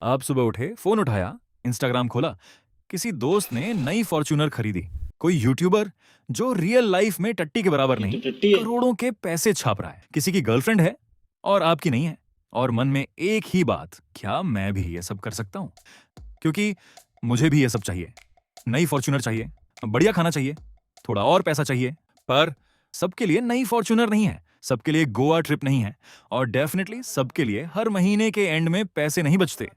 आप सुबह उठे, फोन उठाया, इंस्टाग्राम खोला, किसी दोस्त ने नई फॉर्च्यूनर खरीदी, कोई यूट्यूबर जो रियल लाइफ में टट्टी के बराबर ये तो नहीं टट्टी है। करोड़ों के पैसे छाप रहा है, किसी की गर्लफ्रेंड है और आपकी नहीं है, और मन में एक ही बात, क्या मैं भी ये सब कर सकता हूँ? क्योंकि मुझे भी ये सब चाहिए, नई फॉर्च्यूनर चाहिए, बढ़िया खाना चाहिए, थोड़ा और पैसा चाहिए। पर सबके लिए नई फॉर्च्यूनर नहीं है, सबके लिए गोवा ट्रिप नहीं है, और डेफिनेटली सबके लिए हर महीने के एंड में पैसे नहीं बचते।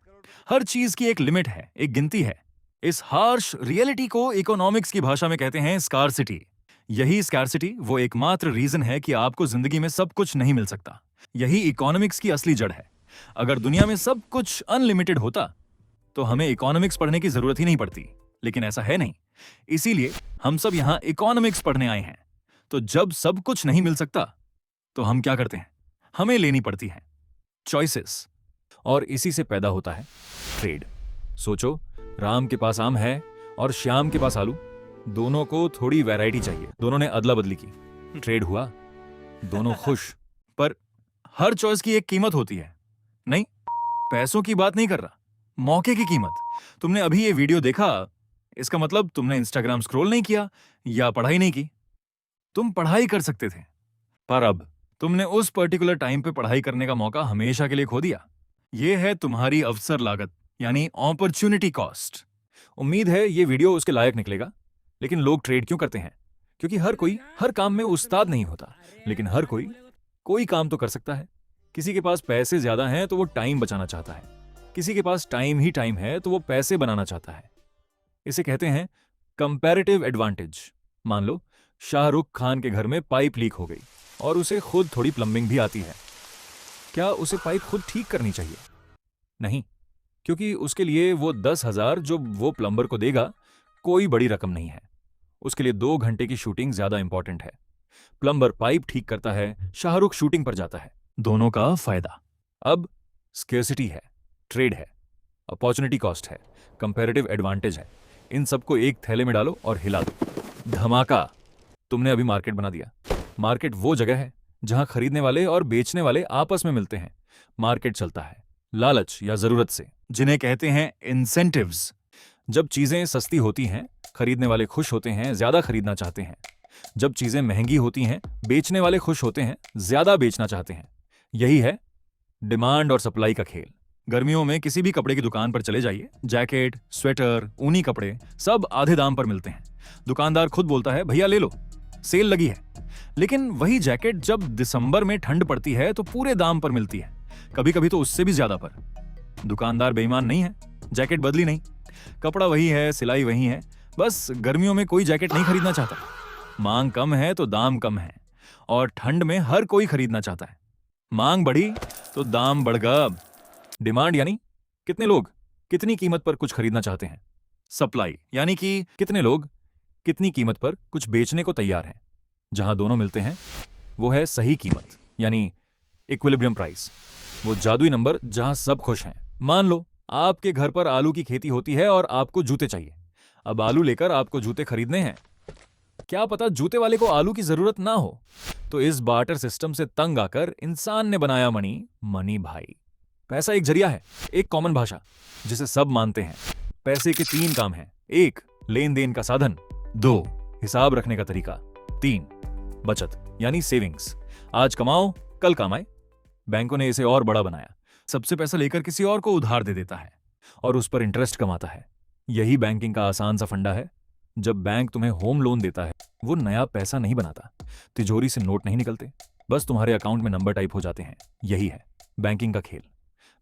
हर चीज की एक लिमिट है, एक गिनती है। इस हार्श रियलिटी को इकोनॉमिक्स की भाषा में कहते हैं स्कार्सिटी। यही स्कार्सिटी वो एकमात्र रीजन है कि आपको जिंदगी में सब कुछ नहीं मिल सकता। यही इकोनॉमिक्स की असली जड़ है। अगर दुनिया में सब कुछ अनलिमिटेड होता तो हमें इकोनॉमिक्स पढ़ने की जरूरत ही नहीं पड़ती, लेकिन ऐसा है नहीं। इसीलिए हम सब यहाँ इकोनॉमिक्स पढ़ने आए हैं। तो जब सब कुछ नहीं मिल सकता तो हम क्या करते हैं? हमें लेनी पड़ती है चॉइसेस, और इसी से पैदा होता है ट्रेड। सोचो, राम के पास आम है और श्याम के पास आलू, दोनों को थोड़ी वैरायटी चाहिए, दोनों ने अदला बदली की, ट्रेड हुआ, दोनों खुश। पर हर चॉइस की एक कीमत होती है। नहीं, पैसों की बात नहीं कर रहा, मौके की कीमत। तुमने अभी ये वीडियो देखा, इसका मतलब तुमने इंस्टाग्राम स्क्रॉल नहीं किया या पढ़ाई नहीं की। तुम पढ़ाई कर सकते थे, पर अब तुमने उस पर्टिकुलर टाइम पे पढ़ाई करने का मौका हमेशा के लिए खो दिया। ये है तुम्हारी अवसर लागत, यानी अपॉर्चुनिटी कॉस्ट। उम्मीद है ये वीडियो उसके लायक निकलेगा। लेकिन लोग ट्रेड क्यों करते हैं? क्योंकि हर कोई हर काम में उस्ताद नहीं होता, लेकिन हर कोई कोई काम तो कर सकता है। किसी के पास पैसे ज्यादा हैं तो वो टाइम बचाना चाहता है, किसी के पास टाइम ही टाइम है तो वो पैसे बनाना चाहता है। इसे कहते हैं कंपैरेटिव एडवांटेज। मान लो शाहरुख खान के घर में पाइप लीक हो गई और उसे खुद थोड़ी प्लम्बिंग भी आती है। क्या उसे पाइप खुद ठीक करनी चाहिए? नहीं, क्योंकि उसके लिए वो 10,000 जो वो प्लम्बर को देगा कोई बड़ी रकम नहीं है। उसके लिए 2 घंटे की शूटिंग ज्यादा इंपॉर्टेंट है। प्लम्बर पाइप ठीक करता है, शाहरुख शूटिंग पर जाता है, दोनों का फायदा। अब स्केर्सिटी है, ट्रेड है, अपॉर्चुनिटी कॉस्ट है, कंपैरेटिव एडवांटेज है। इन सबको एक थैले में डालो और हिला दो, धमाका। तुमने अभी मार्केट बना दिया। मार्केट वो जगह है जहां खरीदने वाले और बेचने वाले आपस में मिलते हैं। मार्केट चलता है लालच या जरूरत से, जिन्हें कहते हैं इंसेंटिव्स। जब चीजें सस्ती होती हैं, खरीदने वाले खुश होते हैं, ज्यादा खरीदना चाहते हैं। जब चीजें महंगी होती हैं, बेचने वाले खुश होते हैं, ज्यादा बेचना चाहते हैं। यही है डिमांड और सप्लाई का खेल। गर्मियों में किसी भी कपड़े की दुकान पर चले जाइए, जैकेट, स्वेटर, ऊनी कपड़े सब आधे दाम पर मिलते हैं। दुकानदार खुद बोलता है, भैया ले लो, सेल लगी है। लेकिन वही जैकेट जब दिसंबर में ठंड पड़ती है तो पूरे दाम पर मिलती है, कभी कभी तो उससे भी ज्यादा पर। दुकानदार बेईमान नहीं है, जैकेट बदली नहीं, कपड़ा वही है, सिलाई वही है, बस गर्मियों में कोई जैकेट नहीं खरीदना चाहता। मांग कम है तो दाम कम है, और ठंड में हर कोई खरीदना चाहता है। मांग बढ़ी तो दाम बढ़ गया। डिमांड यानी कितने लोग कितनी कीमत पर कुछ खरीदना चाहते हैं। सप्लाई यानी कि कितने लोग कितनी कीमत पर कुछ बेचने को तैयार हैं। जहां दोनों मिलते हैं वो है सही कीमत, यानी इक्विलिब्रियम प्राइस। वो जादुई नंबर जहां सब खुश हैं। मान लो आपके घर पर आलू की खेती होती है और आपको जूते चाहिए। अब आलू लेकर आपको जूते खरीदने हैं। क्या पता जूते वाले को आलू की जरूरत ना हो। तो इस बार्टर सिस्टम से तंग आकर इंसान ने बनाया मनी भाई। पैसा एक जरिया है, एक कॉमन भाषा जिसे सब मानते हैं। पैसे के 3 काम हैं। 1 लेन देन का साधन, 2 हिसाब रखने का तरीका, 3 बचत यानी सेविंग्स। आज कमाओ कल काम आए। बैंकों ने इसे और बड़ा बनाया। सबसे पैसा लेकर किसी और को उधार दे देता है और उस पर इंटरेस्ट कमाता है। यही बैंकिंग का आसान सा फंडा है। जब बैंक तुम्हें होम लोन देता है, वो नया पैसा नहीं बनाता, तिजोरी से नोट नहीं निकलते, बस तुम्हारे अकाउंट में नंबर टाइप हो जाते हैं। यही है बैंकिंग का खेल।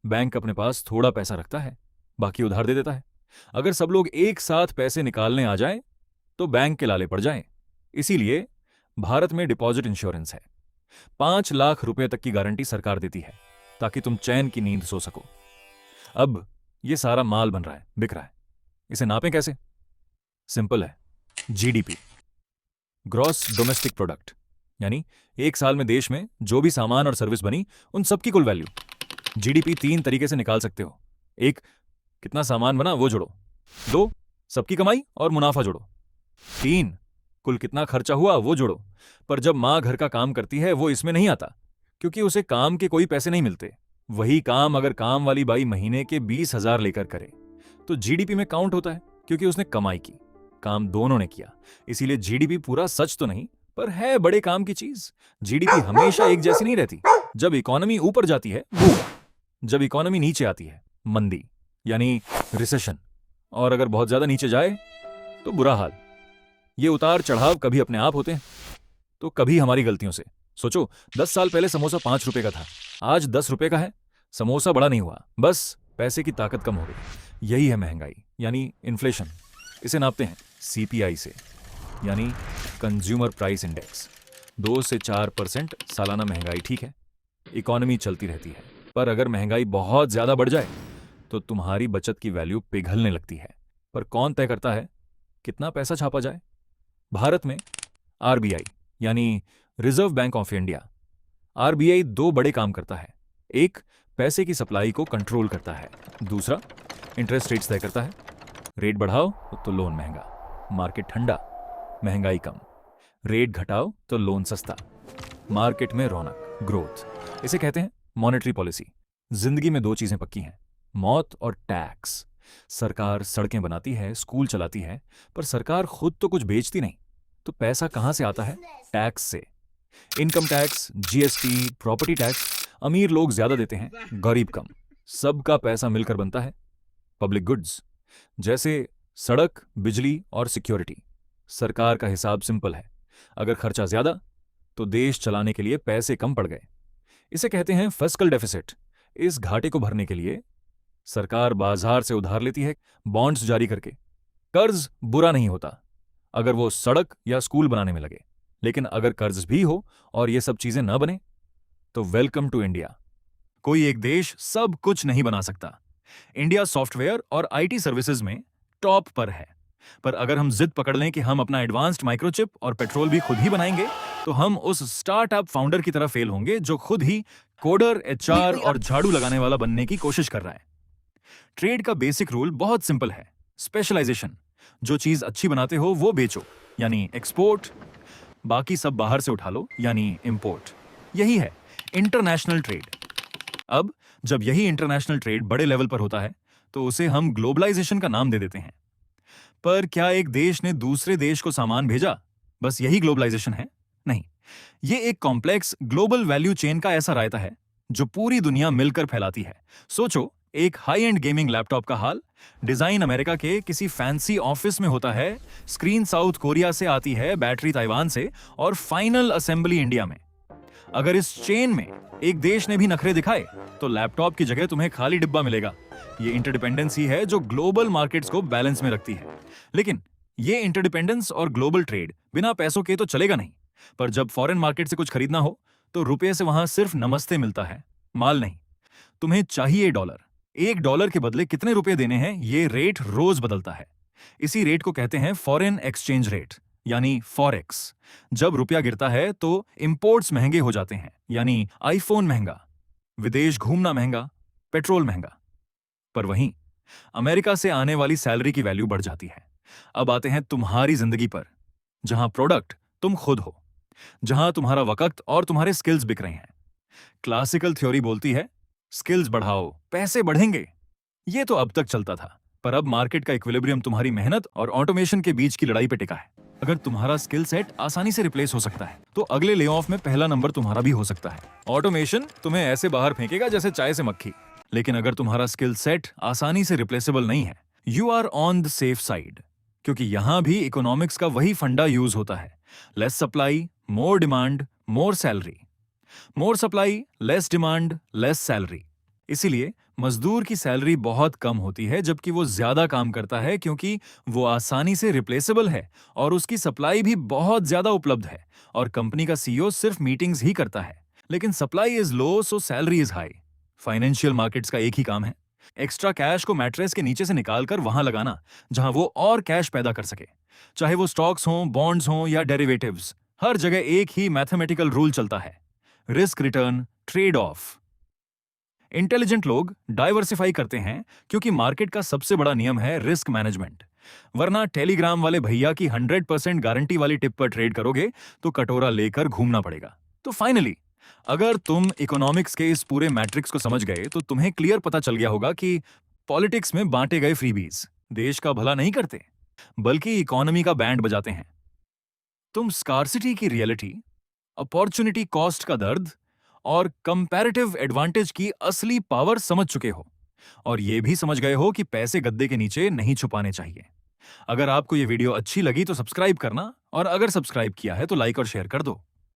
बैंक अपने पास थोड़ा पैसा रखता है, बाकी उधार दे देता है। अगर सब लोग एक साथ पैसे निकालने आ जाएं, तो बैंक के लाले पड़ जाएं। इसीलिए भारत में डिपॉजिट इंश्योरेंस है। 5 लाख रुपए तक की गारंटी सरकार देती है, ताकि तुम चैन की नींद सो सको। अब ये सारा माल बन रहा है, बिक रहा है। इसे नापें कैसे? सिंपल है, जीडीपी, ग्रॉस डोमेस्टिक प्रोडक्ट, यानी एक साल में देश में जो भी सामान और सर्विस बनी उन सबकी कुल वैल्यू। जीडीपी 3 तरीके से निकाल सकते हो। 1 कितना सामान बना वो जोड़ो, 2 सबकी कमाई और मुनाफा जोड़ो, 3 कुल कितना खर्चा हुआ वो जोड़ो। पर जब माँ घर का काम करती है वो इसमें नहीं आता, क्योंकि उसे काम के कोई पैसे नहीं मिलते, वही काम अगर काम वाली बाई महीने के 20,000 लेकर करे तो जीडीपी में काउंट होता है, क्योंकि उसने कमाई की, काम दोनों ने किया। इसीलिए जीडीपी पूरा सच तो नहीं, पर है बड़े काम की चीज। जीडीपी हमेशा एक जैसी नहीं रहती। जब इकोनॉमी ऊपर जाती है बूम, जब इकोनॉमी नीचे आती है मंदी यानी रिसेशन, और अगर बहुत ज्यादा नीचे जाए तो बुरा हाल। ये उतार चढ़ाव कभी अपने आप होते हैं तो कभी हमारी गलतियों से। सोचो, 10 साल पहले समोसा 5 रुपए का था, आज 10 रुपए का है। समोसा बड़ा नहीं हुआ, बस पैसे की ताकत कम हो गई। यही है महंगाई यानी इन्फ्लेशन। इसे नापते हैं सीपीआई से, यानी कंज्यूमर प्राइस इंडेक्स। 2 से 4% सालाना महंगाई ठीक है, इकोनॉमी चलती रहती है। पर अगर महंगाई बहुत ज्यादा बढ़ जाए तो तुम्हारी बचत की वैल्यू पिघलने लगती है। पर कौन तय करता है कितना पैसा छापा जाए? भारत में आरबीआई यानी reserve bank of India. RBI 2 बड़े काम करता है। एक, पैसे की सप्लाई को कंट्रोल करता है। दूसरा, इंटरेस्ट रेट्स तय करता है। रेट बढ़ाओ तो लोन महंगा, मार्केट ठंडा, महंगाई कम। रेट घटाओ तो लोन सस्ता, मार्केट में रौनक, ग्रोथ। इसे कहते हैं मॉनेटरी पॉलिसी। जिंदगी में 2 चीजें पक्की हैं, मौत और टैक्स। सरकार सड़कें बनाती है, स्कूल चलाती है, पर सरकार खुद तो कुछ बेचती नहीं। तो पैसा कहां से आता है? टैक्स से। Income tax, GST, property tax. अमीर लोग ज्यादा देते हैं, गरीब कम। सबका पैसा मिलकर बनता है पब्लिक गुड्स, जैसे सड़क, बिजली और सिक्योरिटी। सरकार का हिसाब सिंपल है, अगर खर्चा ज्यादा तो देश चलाने के लिए पैसे कम पड़ गए। इसे कहते हैं फिस्कल डेफिसिट। इस घाटे को भरने के लिए सरकार बाजार से उधार लेती है, बॉन्ड्स जारी करके। कर्ज बुरा नहीं होता अगर वो सड़क या स्कूल बनाने में लगे, लेकिन अगर कर्ज भी हो और ये सब चीजें न बने तो वेलकम टू इंडिया। कोई एक देश सब कुछ नहीं बना सकता। इंडिया सॉफ्टवेयर और आईटी सर्विसेज में टॉप पर है। पर अगर हम जिद पकड़ लें कि हम अपना एडवांस्ड माइक्रोचिप और पेट्रोल भी खुद ही बनाएंगे, तो हम उस स्टार्टअप फाउंडर की तरह फेल होंगे जो खुद ही कोडर, एचआर और झाड़ू लगाने वाला बनने की कोशिश कर रहा है। ट्रेड का बेसिक रूल बहुत सिंपल है, स्पेशलाइजेशन। जो चीज अच्छी बनाते हो वो बेचो, यानी एक्सपोर्ट। बाकी सब बाहर से उठा लो, यानी इंपोर्ट। यही है इंटरनेशनल ट्रेड। अब जब यही इंटरनेशनल ट्रेड बड़े लेवल पर होता है तो उसे हम ग्लोबलाइजेशन का नाम दे देते हैं। पर क्या एक देश ने दूसरे देश को सामान भेजा, बस यही ग्लोबलाइजेशन है? नहीं, ये एक कॉम्प्लेक्स ग्लोबल वैल्यू चेन का ऐसा रायता है जो पूरी दुनिया मिलकर फैलाती है। सोचो, एक हाई एंड गेमिंग लैपटॉप का हाल। डिजाइन अमेरिका के किसी फैंसी ऑफिस में होता है, स्क्रीन साउथ कोरिया से आती है, बैटरी ताइवान से, और फाइनल असेंबली इंडिया में। अगर इस चेन में एक देश ने भी नखरे दिखाए तो लैपटॉप की जगह तुम्हें खाली डिब्बा मिलेगा। ये इंटरडिपेंडेंस ही है जो ग्लोबल मार्केट्स को बैलेंस में रखती है। लेकिन ये इंटरडिपेंडेंस और ग्लोबल ट्रेड बिना पैसों के तो चलेगा नहीं। पर जब फॉरेन मार्केट से कुछ खरीदना हो तो रुपये से वहां सिर्फ नमस्ते मिलता है, माल नहीं। तुम्हें चाहिए डॉलर। $1 के बदले कितने रुपए देने हैं, ये रेट रोज बदलता है। इसी रेट को कहते हैं फॉरेन एक्सचेंज रेट, यानी फॉरेक्स। जब रुपया गिरता है तो इंपोर्ट्स महंगे हो जाते हैं, यानी आईफोन महंगा, विदेश घूमना महंगा, पेट्रोल महंगा। पर वहीं अमेरिका से आने वाली सैलरी की वैल्यू बढ़ जाती है। अब आते हैं तुम्हारी जिंदगी पर, जहां प्रोडक्ट तुम खुद हो, जहां तुम्हारा वक्त और तुम्हारे स्किल्स बिक रहे हैं। क्लासिकल थ्योरी बोलती है स्किल्स बढ़ाओ, पैसे बढ़ेंगे। ये तो अब तक चलता था, पर अब मार्केट का इक्विलिब्रियम तुम्हारी मेहनत और ऑटोमेशन के बीच की लड़ाई पे टिका है। अगर तुम्हारा स्किल सेट आसानी से रिप्लेस हो सकता है तो अगले ले ऑफ में पहला नंबर तुम्हारा भी हो सकता है। ऑटोमेशन तुम्हें ऐसे बाहर फेंकेगा जैसे चाय से मक्खी। लेकिन अगर तुम्हारा स्किल सेट आसानी से रिप्लेसेबल नहीं है, you are on the safe side, क्योंकि यहां भी इकोनॉमिक्स का वही फंडा यूज होता है। Less supply, more demand, more salary. More supply, less demand, less salary. इसीलिए मजदूर की सैलरी बहुत कम होती है जबकि वो ज्यादा काम करता है, क्योंकि वो आसानी से रिप्लेसेबल है और उसकी सप्लाई भी बहुत ज्यादा उपलब्ध है। और कंपनी का सीईओ सिर्फ मीटिंग्स ही करता है, लेकिन supply is low so salary is high. Financial markets का एक ही काम है, एक्स्ट्रा कैश को मैट्रेस के नीचे से निकालकर वहां लगाना जहां वो और कैश पैदा कर सके। चाहे वो स्टॉक्स हों, बॉन्ड्स हों या डेरिवेटिव्स, हर जगह एक ही मैथमेटिकल रूल चलता है, risk return trade off. Intelligent लोग डाइवर्सिफाई करते हैं क्योंकि मार्केट का सबसे बड़ा नियम है रिस्क मैनेजमेंट। वरना टेलीग्राम वाले भैया की 100% गारंटी वाली टिप पर ट्रेड करोगे तो कटोरा लेकर घूमना पड़ेगा। तो फाइनली अगर तुम इकोनॉमिक्स के इस पूरे मैट्रिक्स को समझ गए तो तुम्हें क्लियर पता चल गया होगा कि पॉलिटिक्स में बांटे गए फ्रीबीज देश का भला नहीं करते, बल्कि इकोनॉमी का बैंड बजाते हैं। तुम स्कार्सिटी की रियलिटी, अपॉर्चुनिटी कॉस्ट का दर्द और कंपैरेटिव एडवांटेज की असली पावर समझ चुके हो, और यह भी समझ गए हो कि पैसे गद्दे के नीचे नहीं छुपाने चाहिए। अगर आपको यह वीडियो अच्छी लगी तो सब्सक्राइब करना, और अगर सब्सक्राइब किया है तो लाइक और शेयर कर दो।